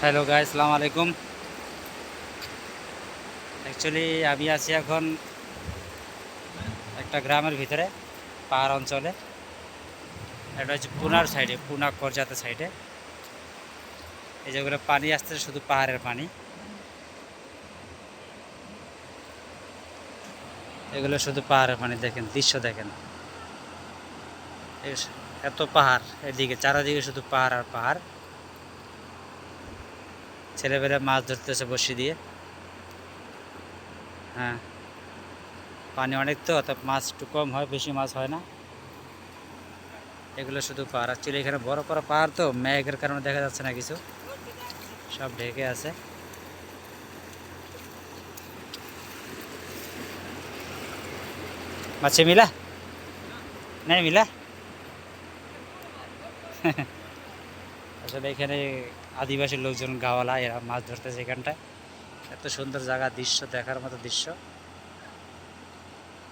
Hello guys, আসসালামু আলাইকুম। Actually আমি আছি এখন একটা গ্রামের ভিতরে, পাহাড় অঞ্চলে। এটা হচ্ছে পুনার সাইডে, পুনা করজাতে সাইডে। এই যেগুলো পানি আসছে শুধু পাহাড়ের পানি, এগুলো শুধু পাহাড়ের পানি। দেখেন দৃশ্য, দেখেন এত পাহাড়, এদিকে চারিদিকে শুধু পাহাড় আর পাহাড়। ছেলেবেলা মাছ ধরতেছে বসি দিয়ে। হ্যাঁ, পানি অনেক তো, অর্থাৎ মাছ একটু কম হয়, বেশি মাছ হয় না। এগুলো শুধু পাহাড়। অ্যাকচুয়ালি এখানে বড় বড় পাহাড় তো, মেঘের কারণে দেখা যাচ্ছে না কিছু, সব ঢেকে আছে। মাছে মিলা নেই মিলা। আসলে এখানে আদিবাসী লোকজন, গাওয়ালা, এরা মাছ ধরতেছে এখানটায়। এত সুন্দর জায়গা, দৃশ্য দেখার মতো দৃশ্য।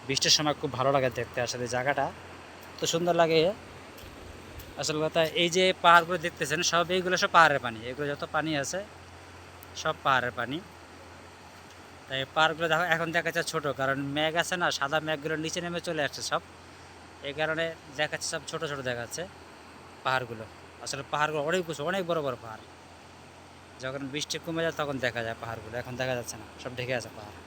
বৃষ্টির সময় খুব ভালো লাগে দেখতে, আসলে জায়গাটা এত সুন্দর লাগে। আসল কথা, এই যে পাহাড়গুলো দেখতেছেন সব, এইগুলো সব পাহাড়ের পানি। এগুলো যত পানি আছে সব পাহাড়ের পানি। তাই পাহাড়গুলো দেখো এখন দেখা যাচ্ছে ছোটো, কারণ মেঘ আছে না, সাদা মেঘগুলো নিচে নেমে চলে আসছে সব। এই কারণে দেখাচ্ছে সব ছোট ছোট দেখাচ্ছে পাহাড়গুলো। আসলে পাহাড়গুলো অনেক উঁচু, অনেক বড় বড় পাহাড়। যখন বৃষ্টি কমে যায় তখন দেখা যায় পাহাড়গুলো, এখন দেখা যাচ্ছে না, সব ঢেকে আছে পাহাড়।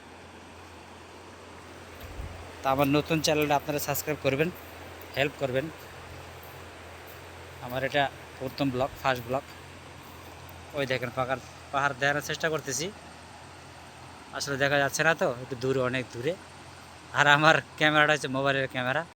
তা আমার নতুন চ্যানেলটা আপনারা সাবস্ক্রাইব করবেন, হেল্প করবেন। আমার এটা প্রথম ব্লগ, ফার্স্ট ব্লগ। ওই দেখেন পাহাড়, পাহাড় দেখানোর চেষ্টা করতেছি, আসলে দেখা যাচ্ছে না তো, একটু দূরে, অনেক দূরে। আর আমার ক্যামেরাটা হচ্ছে মোবাইলের ক্যামেরা।